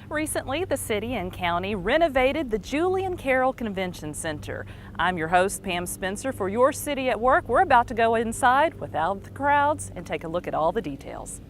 Recently, the city and county renovated the Julian Carroll Convention Center. I'm your host, Pam Spencer, for Your City at Work. We're about to go inside without the crowds and take a look at all the details.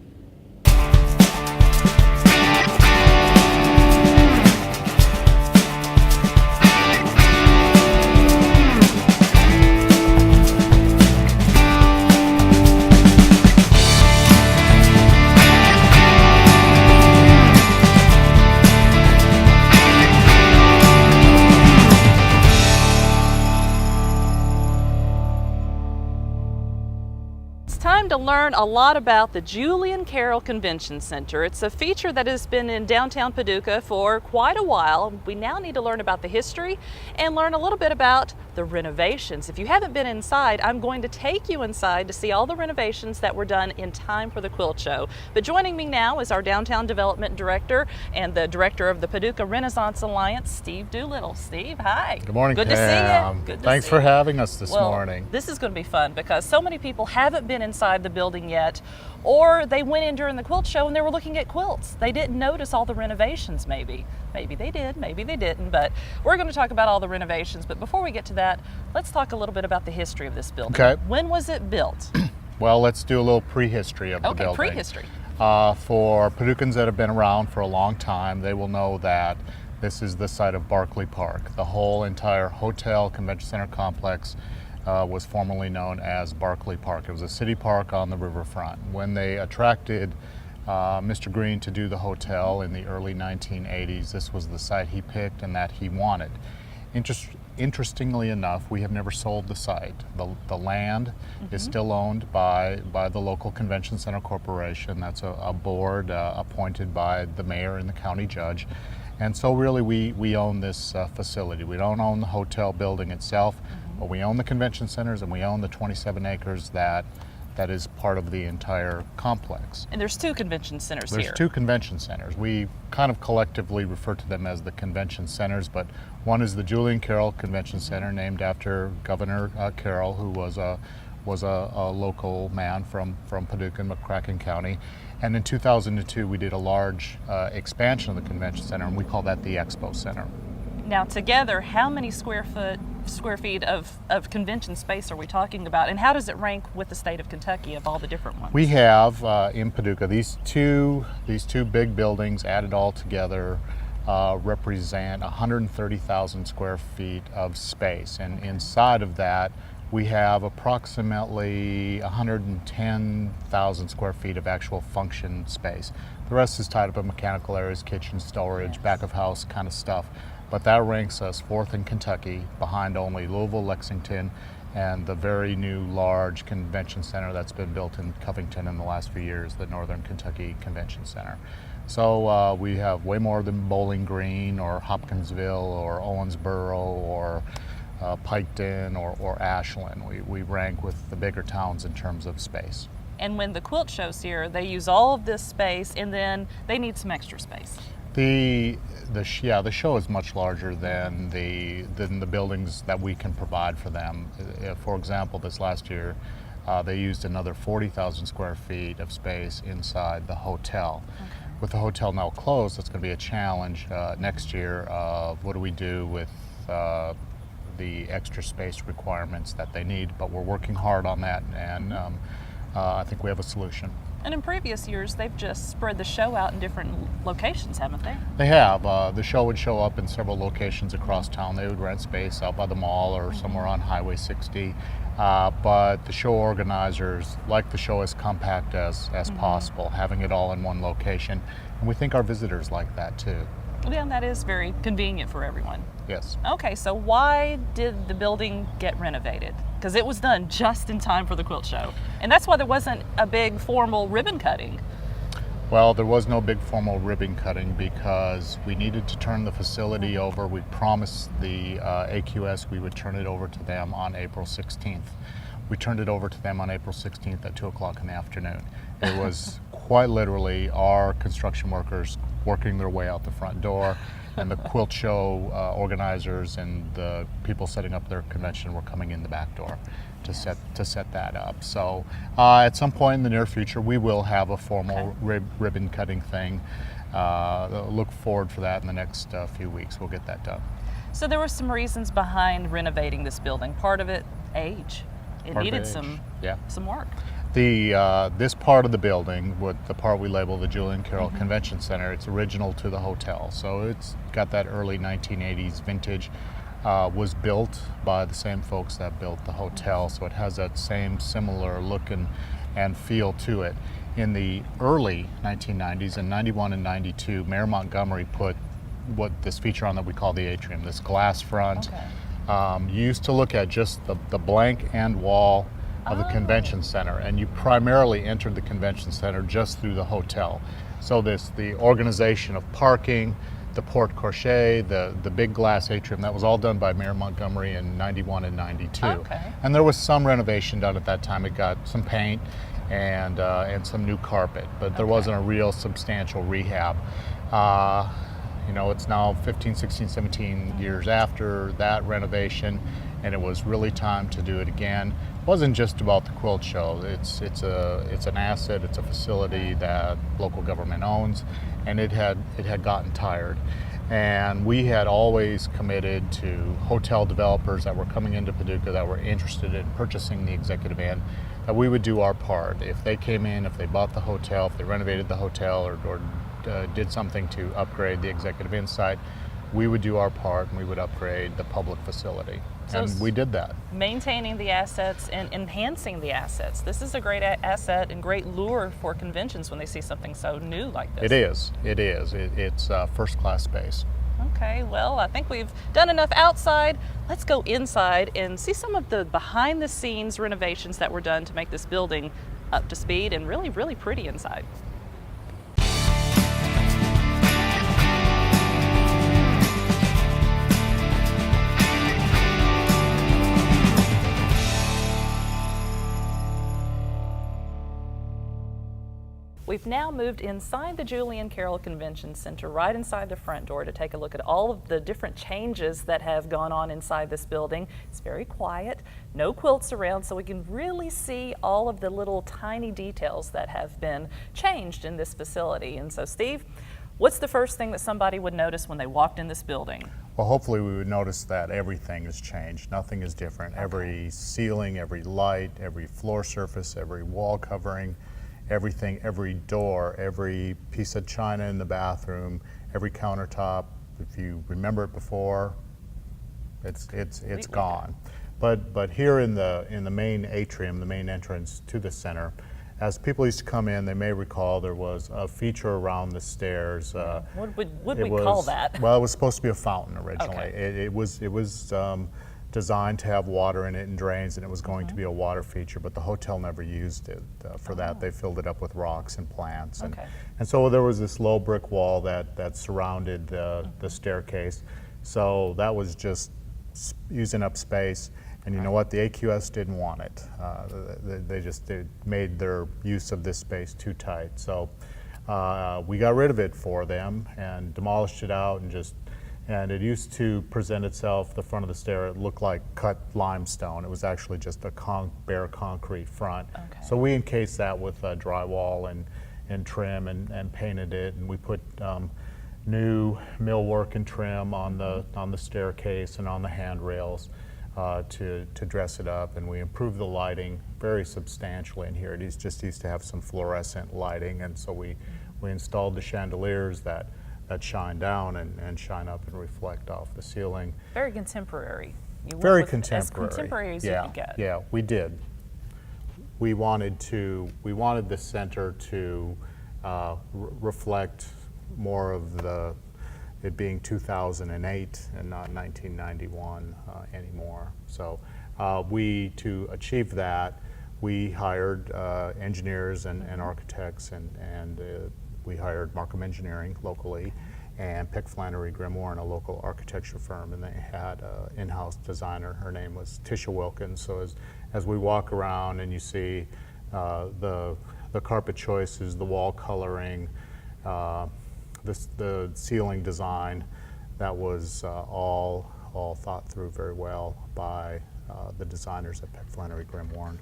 Time to learn a lot about the Julian Carroll Convention Center. It's a feature that has been in downtown Paducah for quite a while. We now need to learn about the history and learn a little bit about the renovations. If you haven't been inside, I'm going to take you inside to see all the renovations that were done in time for the quilt show. But joining me now is our Downtown Development Director and the Director of the Paducah Renaissance Alliance, Steve Doolittle. Steve, hi. Good morning, Good Pam. to see you. Good to Thanks see for you. having us this Well, morning. This is going to be fun because so many people haven't been inside the building yet, or they went in during the quilt show and they were looking at quilts. They didn't notice all the renovations maybe. Maybe they did, maybe they didn't, but we're going to talk about all the renovations. But before we get to that, let's talk a little bit about the history of this building. Okay. When was it built? Well, let's do a little prehistory of the Okay, building. prehistory. For Paducahans that have been around for a long time, they will know that this is the site of Barclay Park. The whole entire hotel convention center complex was formerly known as Barclay Park. It was a city park on the riverfront. When they attracted Mr. Green to do the hotel in the early 1980s, this was the site he picked and that he wanted. Interestingly enough, we have never sold the site. The land is still owned by the local Convention Center Corporation. That's a board appointed by the mayor and the county judge. And so really we own this facility. We don't own the hotel building itself, but we own the convention centers and we own the 27 acres that is part of the entire complex. And there's two convention centers here. There's two convention centers. We kind of collectively refer to them as the convention centers, but one is the Julian Carroll Convention Center, named after Governor Carroll, who was a local man from Paducah and McCracken County. And in 2002, we did a large expansion of the convention center, and we call that the Expo Center. Now together, how many square feet of convention space are we talking about, and how does it rank with the state of Kentucky of all the different ones? We have in Paducah these two big buildings added all together represent 130,000 square feet of space, and inside of that we have approximately 110,000 square feet of actual function space. The rest is tied up in mechanical areas, kitchen, storage, back of house kind of stuff. But that ranks us fourth in Kentucky, behind only Louisville, Lexington, and the very new large convention center that's been built in Covington in the last few years, the Northern Kentucky Convention Center. So we have way more than Bowling Green or Hopkinsville or Owensboro or Piketon or Ashland. We rank with the bigger towns in terms of space. And when the quilt show's here, they use all of this space and then they need some extra space. The show is much larger than the buildings that we can provide for them. For example, this last year, they used another 40,000 square feet of space inside the hotel. Okay. With the hotel now closed, it's going to be a challenge next year of what do we do with the extra space requirements that they need, but we're working hard on that, and I think we have a solution. And in previous years, they've just spread the show out in different locations, haven't they? They have. The show would show up in several locations across town. They would rent space out by the mall or somewhere on Highway 60. But the show organizers like the show as compact as possible, having it all in one location. And we think our visitors like that too. Yeah, that is very convenient for everyone. Yes. Okay, so why did the building get renovated? Because it was done just in time for the quilt show. And that's why there wasn't a big formal ribbon cutting. Well, there was no big formal ribbon cutting because we needed to turn the facility over. We promised the AQS we would turn it over to them on April 16th. We turned it over to them on April 16th at 2 o'clock in the afternoon. It was quite literally our construction workers working their way out the front door, and the quilt show organizers and the people setting up their convention were coming in the back door to set that up. So at some point in the near future, we will have a formal ribbon cutting thing. look forward for that in the next few weeks. We'll get that done. So there were some reasons behind renovating this building. Part of it, age. It Part of needed age, some yeah. some work. This part of the building, the part we label the Julian Carroll Convention Center, it's original to the hotel. So it's got that early 1980s vintage. Was built by the same folks that built the hotel, so it has that same similar look and feel to it. In the early 1990s, in 91 and 92, Mayor Montgomery put this feature on that we call the atrium, this glass front. Okay. You used to look at just the blank end wall of the convention center, and you primarily entered the convention center just through the hotel. So the organization of parking, the porte cochere, the big glass atrium, that was all done by Mayor Montgomery in 91 and 92. Okay. And there was some renovation done at that time. It got some paint and some new carpet, but there wasn't a real substantial rehab. It's now 15, 16, 17 years after that renovation, and it was really time to do it again. It wasn't just about the quilt show. It's an asset, it's a facility that local government owns, and it had gotten tired. And we had always committed to hotel developers that were coming into Paducah that were interested in purchasing the executive inn, that we would do our part. If they came in, if they bought the hotel, if they renovated the hotel or did something to upgrade the executive inn site, we would do our part and we would upgrade the public facility. So and we did that. Maintaining the assets and enhancing the assets. This is a great asset and great lure for conventions when they see something so new like this. It is. It's first-class space. Okay, well, I think we've done enough outside. Let's go inside and see some of the behind-the-scenes renovations that were done to make this building up to speed and really, really pretty inside. We've now moved inside the Julian Carroll Convention Center, right inside the front door, to take a look at all of the different changes that have gone on inside this building. It's very quiet, no quilts around, so we can really see all of the little tiny details that have been changed in this facility. And so, Steve, what's the first thing that somebody would notice when they walked in this building? Well, hopefully we would notice that everything has changed. Nothing is different. Okay. Every ceiling, every light, every floor surface, every wall covering, everything, every door, every piece of china in the bathroom, every countertop. If you remember it before, it's gone. But here in the main atrium, the main entrance to the center, as people used to come in, they may recall there was a feature around the stairs. What would we call that? Well, it was supposed to be a fountain originally. Okay. It was designed to have water in it and drains, and it was going to be a water feature, but the hotel never used it for that. They filled it up with rocks and plants. And so there was this low brick wall that surrounded the staircase. So that was just using up space. And you know what? The AQS didn't want it. They made their use of this space too tight. So we got rid of it for them and demolished it out and it used to present itself, the front of the stair, it looked like cut limestone. It was actually just a bare concrete front. Okay. So we encased that with drywall and trim and painted it, and we put new millwork and trim on the staircase and on the handrails to dress it up, and we improved the lighting very substantially in here. It just used to have some fluorescent lighting, and so we installed the chandeliers that shine down and shine up and reflect off the ceiling. Very contemporary. Very contemporary. As contemporary as you could get. Yeah, we did. We wanted the center to reflect more of it being 2008 and not 1991 anymore. So to achieve that, we hired engineers and architects and we hired Markham Engineering locally and Pick Flannery Grimoire, a local architecture firm, and they had an in-house designer. Her name was Tisha Wilkins. So as we walk around and you see the carpet choices, the wall coloring, the ceiling design, that was all thought through very well by the designers at Pick Flannery Grimoire.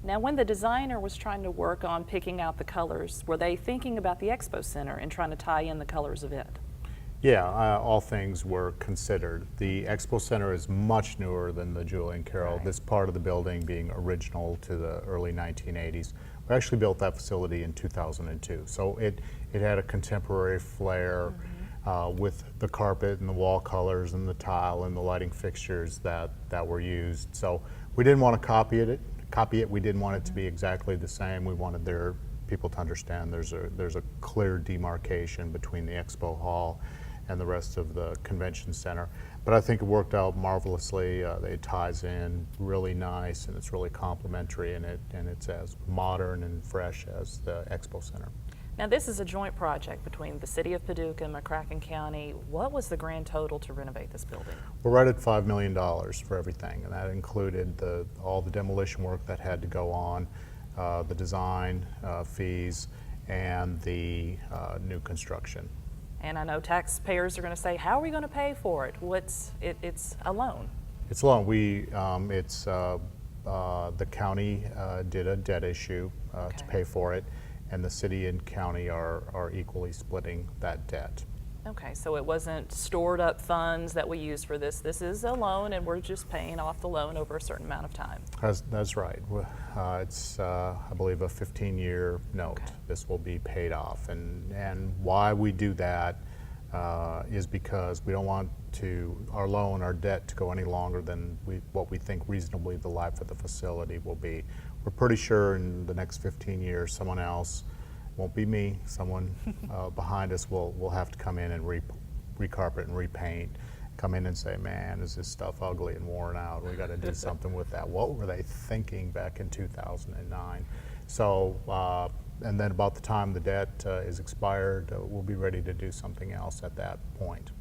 Now, when the designer was trying to work on picking out the colors, were they thinking about the Expo Center and trying to tie in the colors of it? Yeah, all things were considered. The Expo Center is much newer than the Julian Carroll. Right. This part of the building being original to the early 1980s. We actually built that facility in 2002, so it had a contemporary flair with the carpet and the wall colors and the tile and the lighting fixtures that were used. So we didn't want to copy it. We didn't want it to be exactly the same. We wanted people to understand there's a clear demarcation between the expo hall and the rest of the convention center. But I think it worked out marvelously. It ties in really nice, and it's really complimentary, and it's as modern and fresh as the Expo Center. Now, this is a joint project between the City of Paducah and McCracken County. What was the grand total to renovate this building? We're right at $5 million for everything, and that included all the demolition work that had to go on, the design fees, and the new construction. And I know taxpayers are going to say, how are we going to pay for it? It's a loan. It's a loan. The county did a debt issue to pay for it, and the city and county are equally splitting that debt. Okay, so it wasn't stored up funds that we use for this. This is a loan, and we're just paying off the loan over a certain amount of time. That's right. It's, I believe, a 15-year note. Okay. This will be paid off. And why we do that is because we don't want our debt to go any longer than what we think reasonably the life of the facility will be. We're pretty sure in the next 15 years, someone else, won't be me, someone behind us will have to come in and recarpet and repaint, come in and say, man, is this stuff ugly and worn out? We got to do something with that. What were they thinking back in 2009? So, and then about the time the debt is expired, we'll be ready to do something else at that point.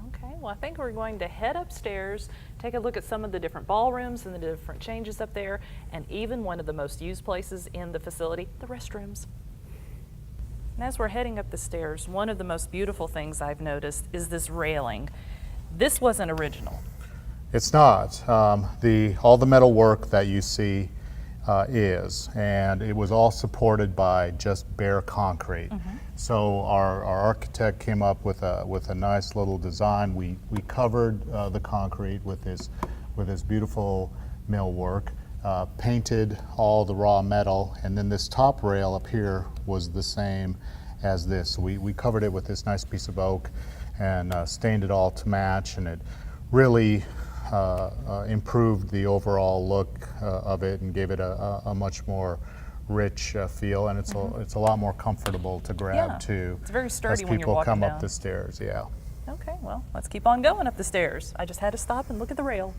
Okay, well, I think we're going to head upstairs, take a look at some of the different ballrooms and the different changes up there, and even one of the most used places in the facility, the restrooms. And as we're heading up the stairs, one of the most beautiful things I've noticed is this railing. This wasn't original. It's not. All the metal work that you see is, and it was all supported by just bare concrete. So our architect came up with a nice little design. We covered the concrete with this beautiful millwork, painted all the raw metal, and then this top rail up here was the same as this. We covered it with this nice piece of oak and stained it all to match, and it really improved the overall look of it and gave it a much more rich feel, and it's a lot more comfortable to grab too. It's very sturdy as when you're walking people come down. up the stairs. Yeah. Okay, well, let's keep on going up the stairs. I just had to stop and look at the rail.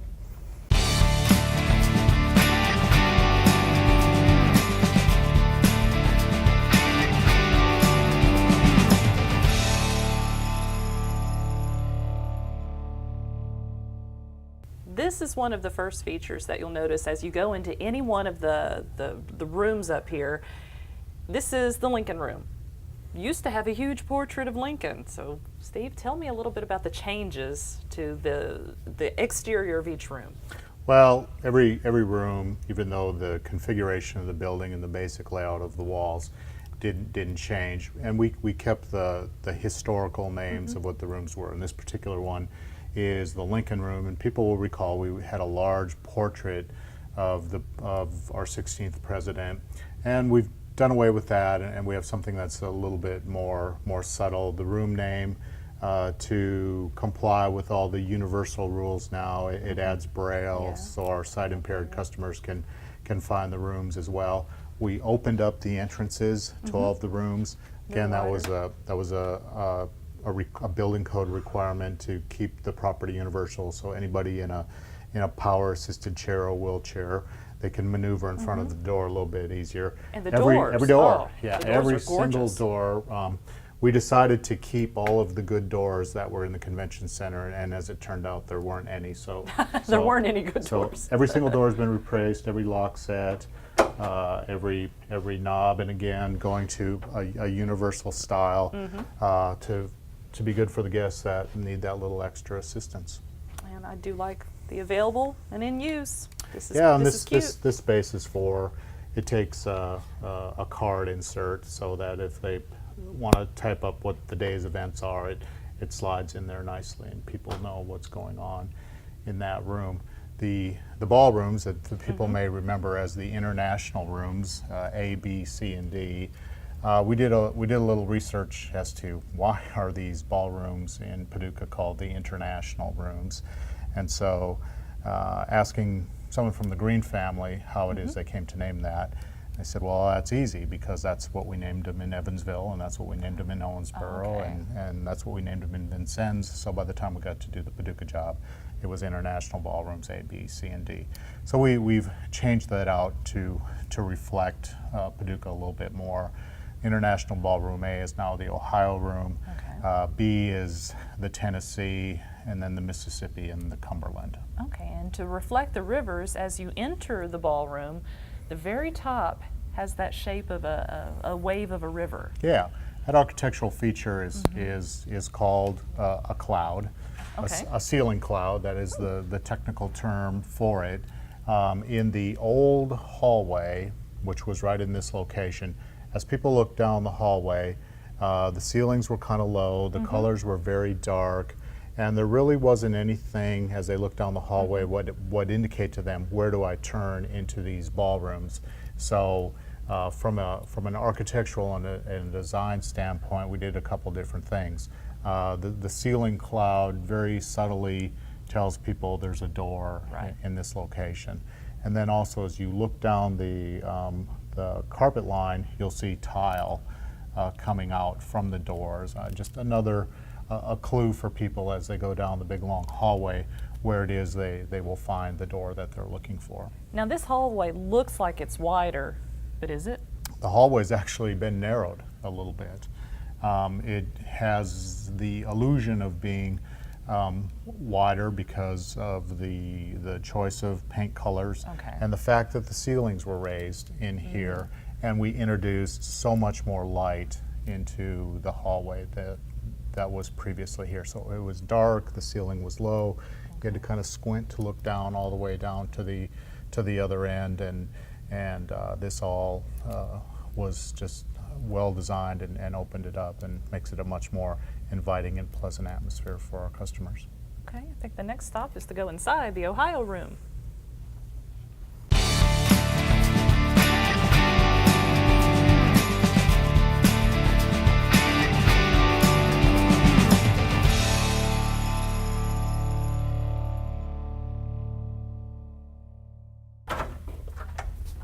This is one of the first features that you'll notice as you go into any one of the rooms up here. This is the Lincoln Room. Used to have a huge portrait of Lincoln. So Steve, tell me a little bit about the changes to the exterior of each room. Well, every room, even though the configuration of the building and the basic layout of the walls didn't change, and we kept the historical names of what the rooms were. And this particular one is the Lincoln Room, and people will recall we had a large portrait of our 16th president, and we've done away with that, and we have something that's a little bit more subtle. The room name, to comply with all the universal rules now, it adds Braille, so our sight impaired customers can find the rooms as well. We opened up the entrances to all of the rooms. Again, that was a building code requirement to keep the property universal, so anybody in a power assisted chair or wheelchair, they can maneuver in front of the door a little bit easier. And the doors. Every door, Oh, yeah, the doors every are single gorgeous. door. We decided to keep all of the good doors that were in the convention center, and as it turned out, there weren't any. So There weren't any good so doors. every single door has been replaced, every lock set, every knob, and again, going to a universal style to be good for the guests that need that little extra assistance. And I do like the available and in use. This is, Yeah, and this is cute. this space is for it takes a card insert so that if they want to type up what the day's events are, it slides in there nicely and people know what's going on in that room. The ballrooms that the people may remember as the international rooms, A, B, C, and D. We did a little research as to why are these ballrooms in Paducah called the international rooms, and so asking someone from the Green family how it is they came to name that. I said, well, that's easy because that's what we named them in Evansville, and that's what we named them in Owensboro, and that's what we named them in Vincennes. So by the time we got to do the Paducah job, it was international ballrooms A, B, C, and D. So we've changed that out to reflect Paducah a little bit more. International Ballroom A is now the Ohio room. B is the Tennessee, and then the Mississippi and the Cumberland. Okay, and to reflect the rivers as you enter the ballroom, the very top has that shape of a wave of a river. Yeah, that architectural feature is called a cloud, a ceiling cloud. That is the technical term for it. In the old hallway, which was right in this location, as people looked down the hallway, the ceilings were kind of low, the colors were very dark, and there really wasn't anything as they looked down the hallway what indicate to them where do I turn into these ballrooms. So from an architectural and a design standpoint, we did a couple different things. The ceiling cloud very subtly tells people there's a door in this location, and then also as you look down the carpet line, you'll see tile coming out from the doors. Just another a clue for people as they go down the big long hallway where it is they will find the door that they're looking for. Now this hallway looks like it's wider, but is it? The hallway's actually been narrowed a little bit. It has the illusion of being wider because of the choice of paint colors and the fact that the ceilings were raised in here, and we introduced so much more light into the hallway that was previously here. So it was dark, the ceiling was low, you had to kind of squint to look down all the way down to the other end, and this all was just well designed and opened it up and makes it a much more inviting and pleasant atmosphere for our customers. Okay, I think the next stop is to go inside the Ohio room.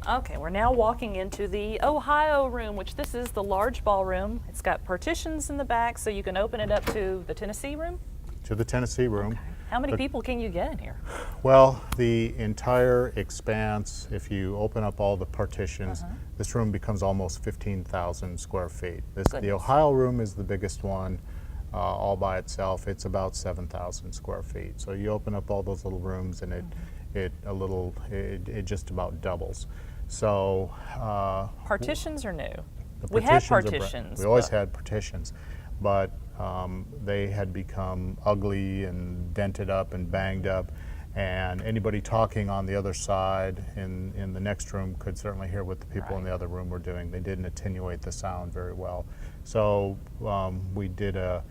Okay, we're now walking into the Ohio room, which this is the large ballroom. It's got partitions in the back, so you can open it up to the Tennessee room? To the Tennessee room. Okay. How many people can you get in here? Well, the entire expanse, if you open up all the partitions, this room becomes almost 15,000 square feet. The Ohio room is the biggest one all by itself. It's about 7,000 square feet. So you open up all those little rooms and it just about doubles. So partitions are new. We had partitions. We always had partitions, but they had become ugly and dented up and banged up, and anybody talking on the other side in the next room could certainly hear what the people in the other room were doing. They didn't attenuate the sound very well. So we did a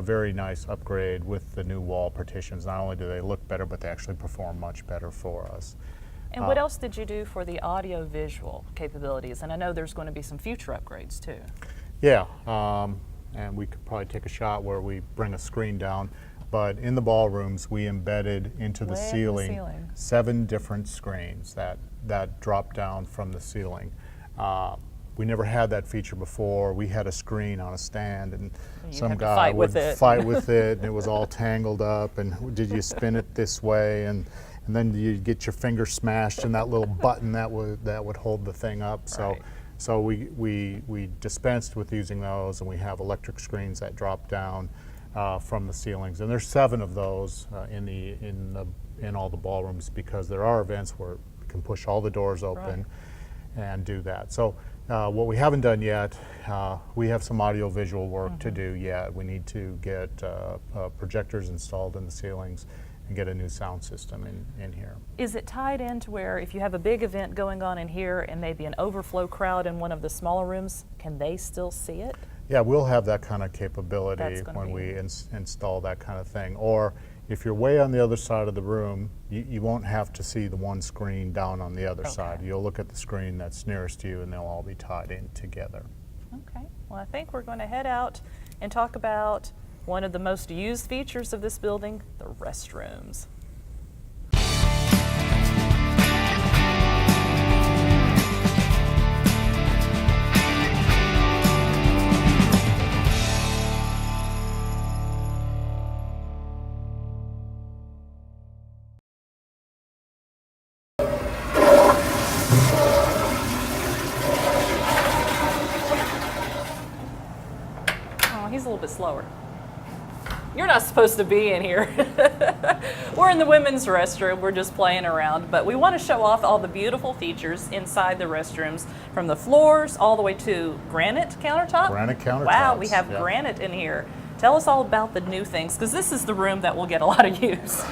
very nice upgrade with the new wall partitions. Not only do they look better, but they actually perform much better for us. And what else did you do for the audio-visual capabilities? And I know there's going to be some future upgrades too. Yeah, and we could probably take a shot where we bring a screen down. But in the ballrooms, we embedded into the ceiling 7 different screens that drop down from the ceiling. We never had that feature before. We had a screen on a stand, and some guy would fight with it, and it was all tangled up, and did you spin it this way, and then you get your finger smashed in that little button that would hold the thing up. So we dispensed with using those, and we have electric screens that drop down from the ceilings, and there's 7 of those in all the ballrooms, because there are events where we can push all the doors open and do that. So what we haven't done yet, we have some audio-visual work to do yet. We need to get projectors installed in the ceilings and get a new sound system in here. Is it tied into where if you have a big event going on in here and maybe an overflow crowd in one of the smaller rooms, can they still see it? Yeah, we'll have that kind of capability when we be install that kind of thing. Or if you're way on the other side of the room, you won't have to see the one screen down on the other side. You'll look at the screen that's nearest you and they'll all be tied in together. Okay, well I think we're going to head out and talk about one of the most used features of this building, the restrooms. He's a little bit slower. You're not supposed to be in here. We're in the women's restroom. We're just playing around, but we want to show off all the beautiful features inside the restrooms, from the floors all the way to granite countertop. Granite countertops. Wow, we have granite in here. Tell us all about the new things, because this is the room that will get a lot of use.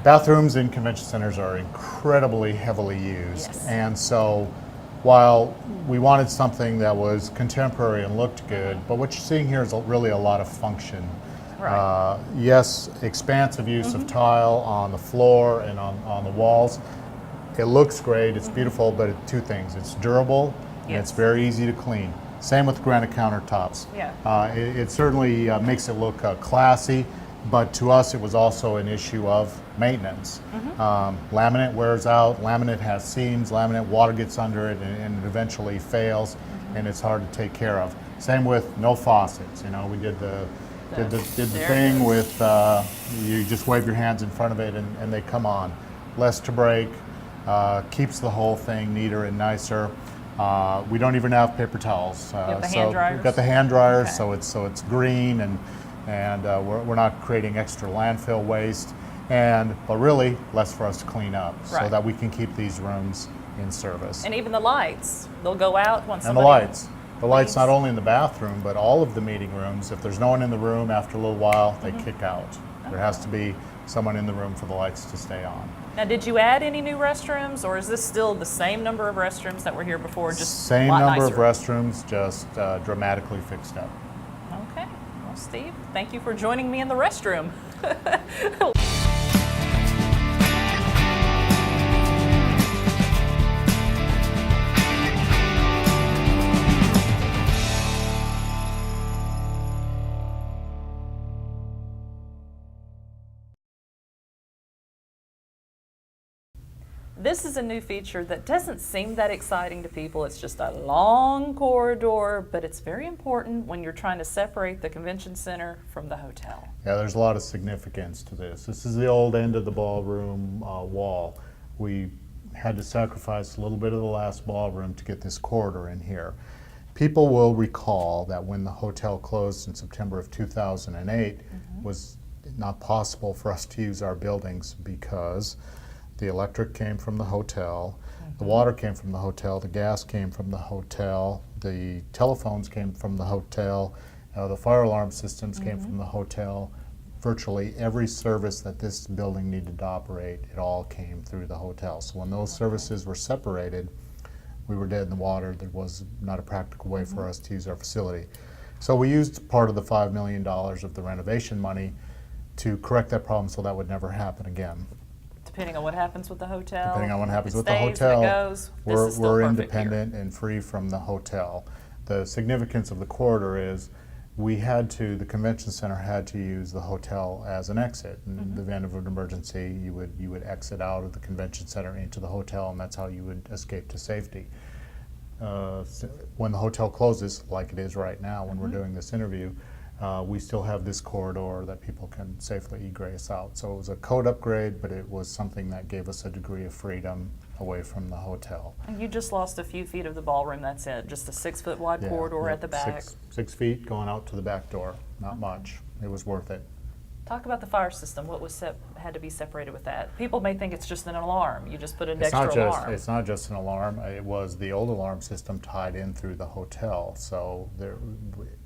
Bathrooms in convention centers are incredibly heavily used. Yes. And so while we wanted something that was contemporary and looked good, but what you're seeing here is really a lot of function. Right. Yes, expansive use of tile on the floor and on the walls. It looks great, it's beautiful, but two things. It's durable and it's very easy to clean. Same with granite countertops. Yeah. It certainly makes it look classy, but to us it was also an issue of maintenance. Laminate wears out, laminate has seams, laminate water gets under it and it eventually fails and it's hard to take care of. Same with no faucets. You know, we did the thing with you just wave your hands in front of it and they come on. Less to break, keeps the whole thing neater and nicer. We don't even have paper towels. We've got the hand dryers, so it's green and we're not creating extra landfill waste, but really less for us to clean up, so that we can keep these rooms in service. And even the lights, they'll go out once and the lights not only in the bathroom but all of the meeting rooms. If there's no one in the room after a little while, they kick out. There has to be someone in the room for the lights to stay on. Now, did you add any new restrooms, or is this still the same number of restrooms that were here before, just same a lot number nicer? of restrooms, just dramatically fixed up. Okay. Well, Steve, thank you for joining me in the restroom. This is a new feature that doesn't seem that exciting to people. It's just a long corridor, but it's very important when you're trying to separate the convention center from the hotel. Yeah, there's a lot of significance to this. This is the old end of the ballroom wall. We had to sacrifice a little bit of the last ballroom to get this corridor in here. People will recall that when the hotel closed in September of 2008, it was not possible for us to use our buildings because the electric came from the hotel, the water came from the hotel, the gas came from the hotel, the telephones came from the hotel, the fire alarm systems came from the hotel. Virtually every service that this building needed to operate, it all came through the hotel. So when those services were separated, we were dead in the water. There was not a practical way for us to use our facility. So we used part of the $5 million of the renovation money to correct that problem so that would never happen again. Depending on what happens with the hotel. Depending on what happens with the stays, hotel, if it goes, we're independent and free from the hotel. The significance of the corridor is the convention center had to use the hotel as an exit. In the event of an emergency, you would exit out of the convention center into the hotel, and that's how you would escape to safety. When the hotel closes, like it is right now when we're doing this interview, we still have this corridor that people can safely egress out. So it was a code upgrade, but it was something that gave us a degree of freedom away from the hotel. And you just lost a few feet of the ballroom, that's it. Just a 6-foot wide corridor at the back. Six feet going out to the back door, not much. It was worth it. Talk about the fire system. What was had to be separated with that? People may think it's just an alarm. You just put an extra alarm. It's not just an alarm. It was the old alarm system tied in through the hotel. So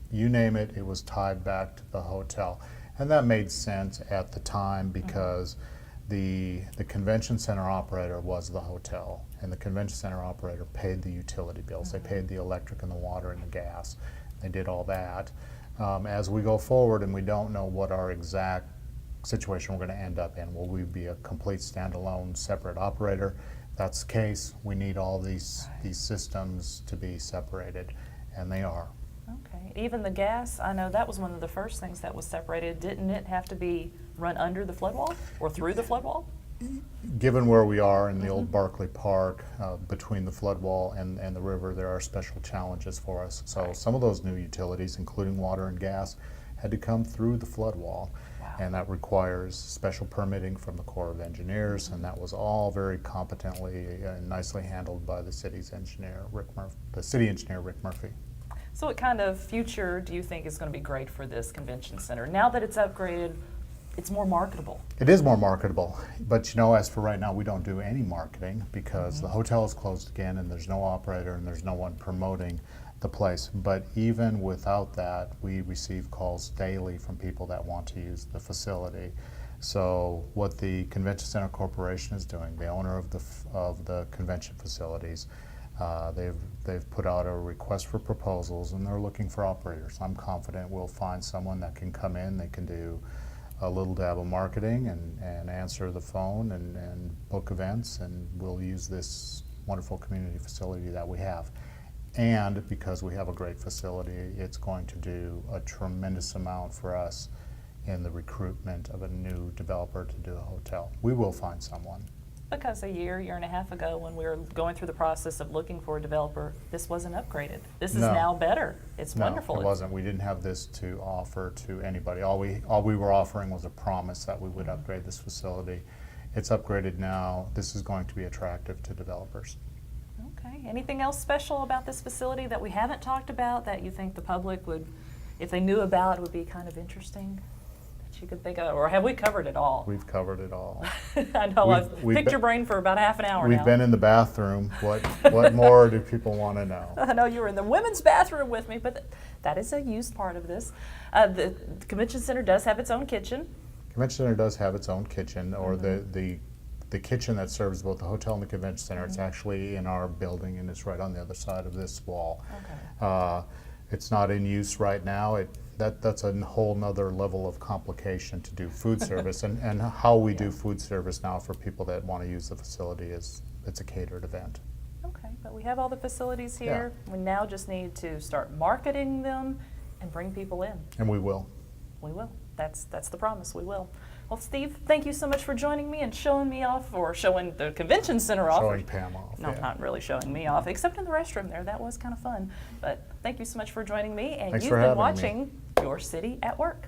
you name it, it was tied back to the hotel. And that made sense at the time because the convention center operator was the hotel, and the convention center operator paid the utility bills. They paid the electric and the water and the gas. They did all that. As we go forward and we don't know what our exact situation we're going to end up in, will we be a complete standalone separate operator? If that's the case, we need all these systems to be separated, and they are. Okay. Even the gas, I know that was one of the first things that was separated. Didn't it have to be run under the flood wall or through the flood wall? Given where we are in the old Barclay Park, between the flood wall and the river, there are special challenges for us. So some of those new utilities, including water and gas, had to come through the flood wall. Wow. And that requires special permitting from the Corps of Engineers, and that was all very competently and nicely handled by the city's engineer, the city engineer, Rick Murphy. So what kind of future do you think is going to be great for this convention center? Now that it's upgraded, it's more marketable. It is more marketable, but you know, as for right now, we don't do any marketing because the hotel is closed again and there's no operator and there's no one promoting the place. But even without that, we receive calls daily from people that want to use the facility. So what the Convention Center Corporation is doing, the owner of the convention facilities, they've put out a request for proposals and they're looking for operators. I'm confident we'll find someone that can come in, they can do a little dab of marketing and answer the phone and book events, and we'll use this wonderful community facility that we have. And because we have a great facility, it's going to do a tremendous amount for us in the recruitment of a new developer to do a hotel. We will find someone. Because a year and a half ago, when we were going through the process of looking for a developer, this wasn't upgraded. This is now better. It's wonderful. No, it wasn't. We didn't have this to offer to anybody. All we were offering was a promise that we would upgrade this facility. It's upgraded now. This is going to be attractive to developers. Okay. Anything else special about this facility that we haven't talked about that you think the public would, if they knew about, would be kind of interesting? You could think of, or have we covered it all? We've covered it all. I know I've picked your brain for about half an hour now. We've been in the bathroom. What more do people want to know? I know you were in the women's bathroom with me, but that is a used part of this. The Convention Center does have its own kitchen. Convention Center does have its own kitchen, or the kitchen that serves both the hotel and the Convention Center. It's actually in our building, and it's right on the other side of this wall. Okay. It's not in use right now. That's a whole nother level of complication to do food service, and how we do food service now for people that want to use the facility is it's a catered event. Okay, but we have all the facilities here. Yeah. We now just need to start marketing them and bring people in. And we will. We will. That's the promise. We will. Well, Steve, thank you so much for joining me and showing me off, or showing the Convention Center off. Showing Pam off. No, not really showing me off, except in the restroom there. That was kind of fun. But thank you so much for joining me, and you've been watching Your City at Work.